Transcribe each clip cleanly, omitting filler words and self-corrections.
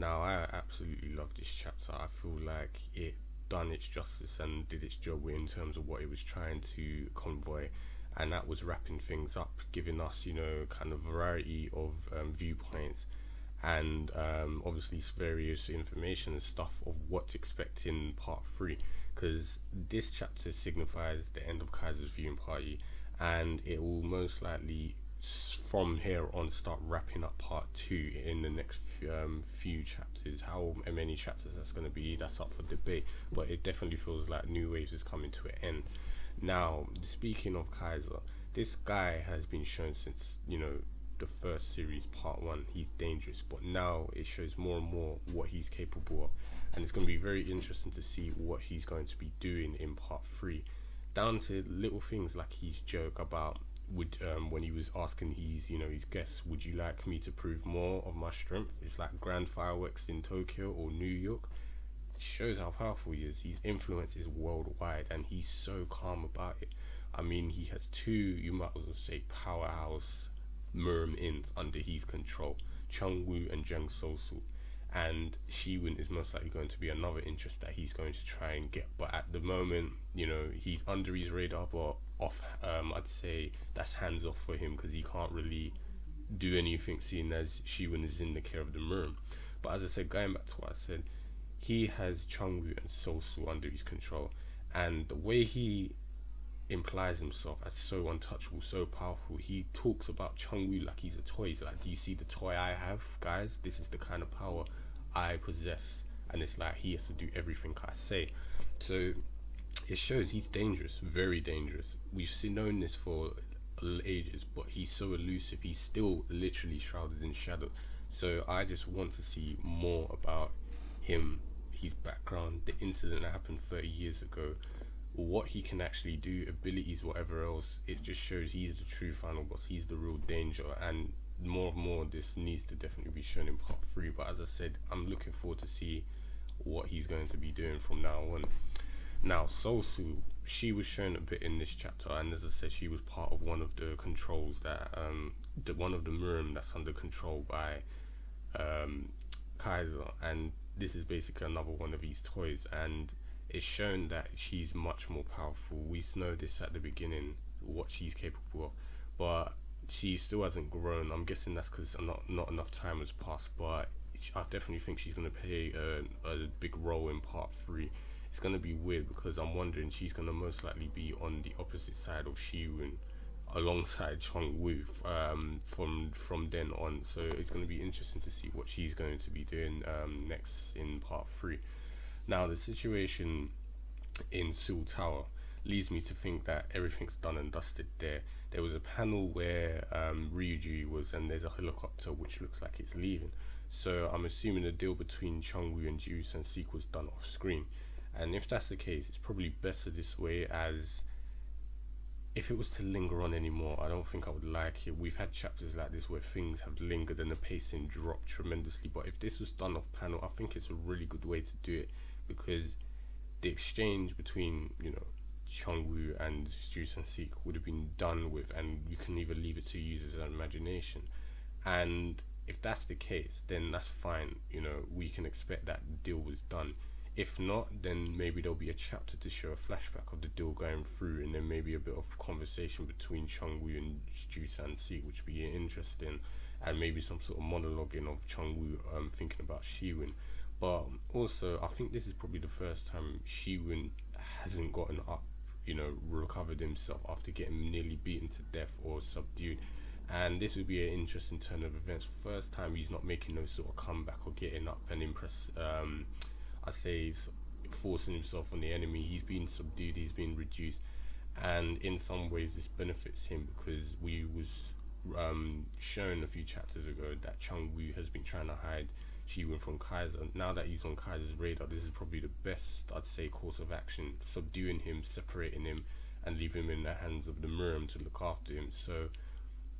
Now, I absolutely love this chapter. I feel like it done its justice and did its job in terms of what it was trying to convey, and that was wrapping things up, giving us, kind of variety of viewpoints and obviously various information and stuff of what to expect in part three. Because this chapter signifies the end of Kaiser's viewing party, and it will most likely from here on start wrapping up part two in the next few chapters. How many chapters that's going to be, that's up for debate, but it definitely feels like New Waves is coming to an end. Now, speaking of Kaiser, this guy has been shown since, the first series, part one, he's dangerous, but now it shows more and more what he's capable of, and it's going to be very interesting to see what he's going to be doing in part three, down to little things like his joke about would when he was asking his guests, would you like me to prove more of my strength? It's like grand fireworks in Tokyo or New York. It shows how powerful he is. His influence is worldwide, and he's so calm about it. I mean, he has two, you might as well say, powerhouse Merm-ins under his control, Chun-Woo and Jang So-Su, and Shi-Woon is most likely going to be another interest that he's going to try and get. But at the moment, he's under his radar, but off. I'd say that's hands off for him because he can't really do anything, seeing as Shi-Woon is in the care of the Merm. But as I said, going back to what I said, he has Chun-Woo and So-Su under his control, and the way he implies himself as so untouchable, so powerful. He talks about Chun-Woo like he's a toy. He's like, do you see the toy I have, guys? This is the kind of power I possess. And it's like he has to do everything I say. So it shows he's dangerous, very dangerous. We've known this for ages, but he's so elusive. He's still literally shrouded in shadow. So I just want to see more about him, his background, the incident that happened 30 years ago, what he can actually do, abilities, whatever else. It just shows he's the true final boss. He's the real danger, and more of this needs to definitely be shown in part three. But as I said, I'm looking forward to see what he's going to be doing from now on. Now, So-Su, she was shown a bit in this chapter, and as I said, she was part of one of the controls that one of the Murim that's under control by Kaiser, and this is basically another one of his toys, and it's shown that she's much more powerful. We know this at the beginning, what she's capable of, but she still hasn't grown. I'm guessing that's because not enough time has passed, but I definitely think she's going to play a big role in part three. It's going to be weird because I'm wondering she's going to most likely be on the opposite side of Shi-Woon alongside Chun-Woo from then on. So it's going to be interesting to see what she's going to be doing next in part three. Now, the situation in Seoul Tower leads me to think that everything's done and dusted there. There was a panel where Ryuji was, and there's a helicopter which looks like it's leaving. So I'm assuming the deal between Chun-Woo and Joo-San was done off screen. And if that's the case, it's probably better this way, as if it was to linger on anymore, I don't think I would like it. We've had chapters like this where things have lingered and the pacing dropped tremendously. But if this was done off panel, I think it's a really good way to do it, because the exchange between, Chun-Woo and Joo-San would have been done with, and you can either leave it to users' imagination. And if that's the case, then that's fine. We can expect that the deal was done. If not, then maybe there'll be a chapter to show a flashback of the deal going through, and then maybe a bit of conversation between Chun-Woo and Joo-San, which would be interesting, and maybe some sort of monologuing of Chun-Woo thinking about Shi-Woon. But also, I think this is probably the first time Shi-Woon hasn't gotten up, recovered himself after getting nearly beaten to death or subdued. And this would be an interesting turn of events. First time he's not making no sort of comeback or getting up and I say forcing himself on the enemy. He's been subdued, he's been reduced, and in some ways this benefits him, because we was shown a few chapters ago that Chun-Woo has been trying to hide Shi-Woon from Kaiser. Now that he's on Kaiser's radar, this is probably the best, I'd say, course of action, subduing him, separating him, and leaving him in the hands of the Murim to look after him. So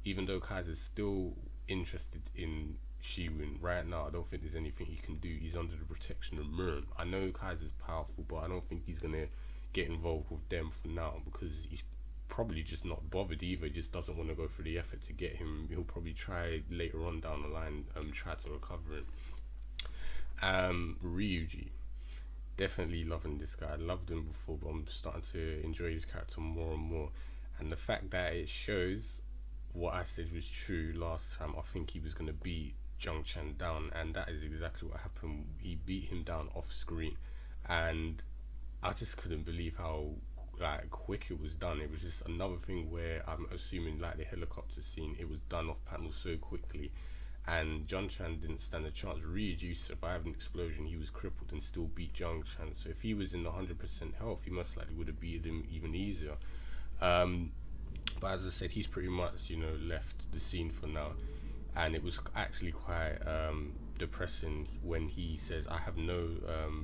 even though Kaiser's still interested in Shi-Woon right now, I don't think there's anything he can do. He's under the protection of Murim. I know Kaiser's powerful, but I don't think he's gonna get involved with them for now, because he's probably just not bothered either. He just doesn't want to go through the effort to get him. He'll probably try later on down the line try to recover him. Ryuji, definitely loving this guy. I loved him before, but I'm starting to enjoy his character more and more. And the fact that it shows what I said was true last time. I think he was gonna beat Jung-Chan down, and that is exactly what happened. He beat him down off screen, and I just couldn't believe how like quick it was done. It was just another thing where I'm assuming like the helicopter scene, it was done off panel so quickly, and Jung-Chan didn't stand a chance. Ryuji survived an explosion. He was crippled and still beat Jung-Chan. So if he was in 100% health, he most likely would have beat him even easier. Um, but as I said, he's pretty much left the scene for now, and it was actually quite depressing when he says, "I have no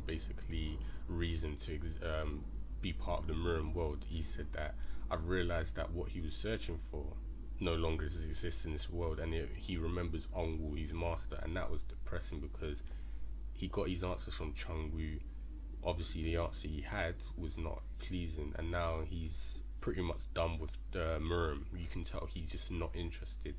basically reason to be part of the Murren world." He said that I've realized that what he was searching for no longer exists in this world, and he remembers Ong-Woo, his master, and that was depressing because he got his answers from Chung-Woo. Obviously, the answer he had was not pleasing, and now he's pretty much done with the Murren. You can tell he's just not interested.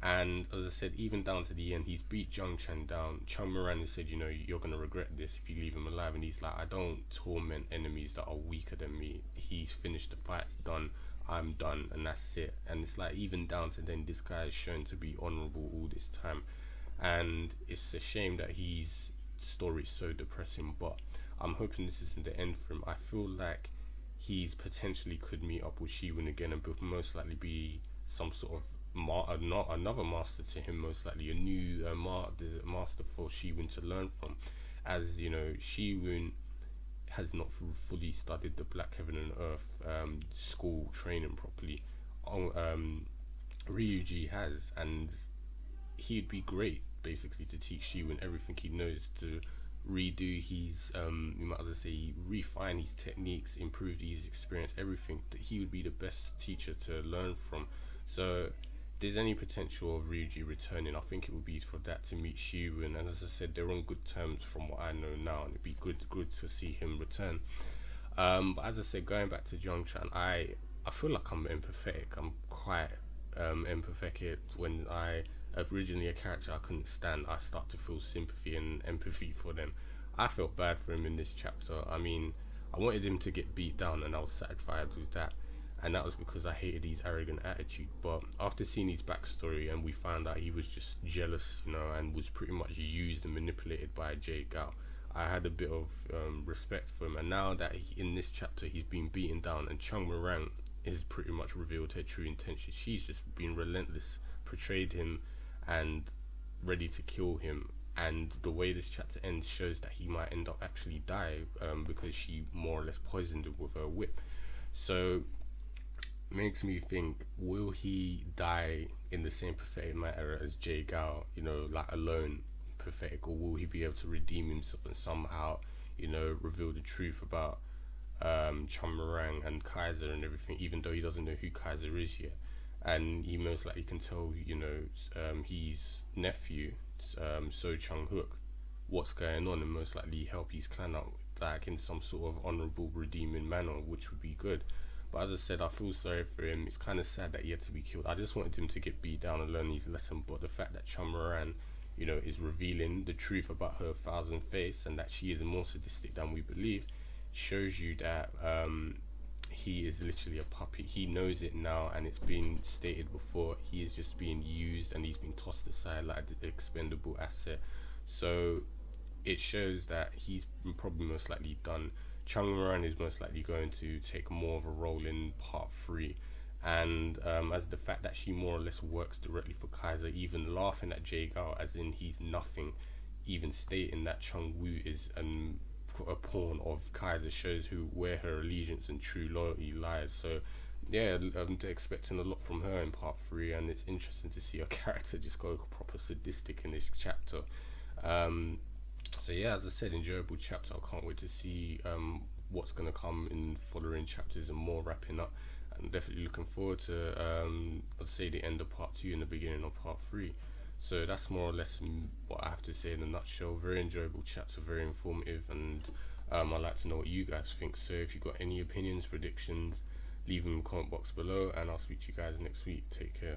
And as I said, even down to the end, he's beat Jung-Chan down. Chunmyungrang said, you're going to regret this if you leave him alive. And he's like, I don't torment enemies that are weaker than me. He's finished the fight, done, I'm done, and that's it. And it's like, even down to then, this guy is shown to be honorable all this time. And it's a shame that his story is so depressing, but I'm hoping this isn't the end for him. I feel like he's potentially could meet up with Shi-Woon again, and most likely be some sort of not another master to him, most likely a new master for Shi-Woon to learn from. As Shi-Woon has not fully studied the Black Heaven and Earth school training properly. Ryuji has, and he'd be great basically to teach Shi-Woon everything he knows, to redo his you might as well say refine his techniques, improve his experience, everything. That he would be the best teacher to learn from. So there's any potential of Ryuji returning, I think it would be for that, to meet Shi-Woon, and as I said, they're on good terms from what I know now, and it'd be good to see him return. But as I said, going back to Jung-Chan, I feel like I'm empathetic. I'm quite empathetic. When I originally a character I couldn't stand, I start to feel sympathy and empathy for them. I felt bad for him in this chapter. I mean, I wanted him to get beat down, and I was satisfied with that. And that was because I hated his arrogant attitude. But after seeing his backstory, and we found out he was just jealous, and was pretty much used and manipulated by Jae-Gal, I had a bit of respect for him. And now that in this chapter he's been beaten down, and Chunmyungrang is pretty much revealed her true intention. She's just been relentless, portrayed him, and ready to kill him. And the way this chapter ends shows that he might end up actually die because she more or less poisoned him with her whip. So makes me think, will he die in the same pathetic manner as Jae-Gal, like alone, pathetic, or will he be able to redeem himself and somehow, reveal the truth about Chunmyungrang and Kaiser and everything, even though he doesn't know who Kaiser is yet? And he most likely can tell, his nephew, So-Chun what's going on, and most likely help his clan out, like in some sort of honourable, redeeming manner, which would be good. But as I said, I feel sorry for him. It's kind of sad that he had to be killed. I just wanted him to get beat down and learn his lesson. But the fact that Chunmyungrang, is revealing the truth about her thousand face, and that she is more sadistic than we believe, shows you that he is literally a puppet. He knows it now, and it's been stated before. He is just being used, and he's been tossed aside like the expendable asset. So it shows that he's probably most likely done. Chunmyungrang is most likely going to take more of a role in part 3, and as the fact that she more or less works directly for Kaiser, even laughing at Jae-Gal as in he's nothing, even stating that Chun-Woo is a pawn of Kaiser, shows where her allegiance and true loyalty lies. So yeah, I'm expecting a lot from her in part 3, and it's interesting to see her character just go proper sadistic in this chapter. So yeah, as I said, enjoyable chapter. I can't wait to see what's going to come in following chapters and more wrapping up. I'm definitely looking forward to I'd say the end of part 2 and the beginning of part 3. So that's more or less what I have to say in a nutshell. Very enjoyable chapter, very informative, and I'd like to know what you guys think. So if you've got any opinions, predictions, leave them in the comment box below, and I'll speak to you guys next week. Take care.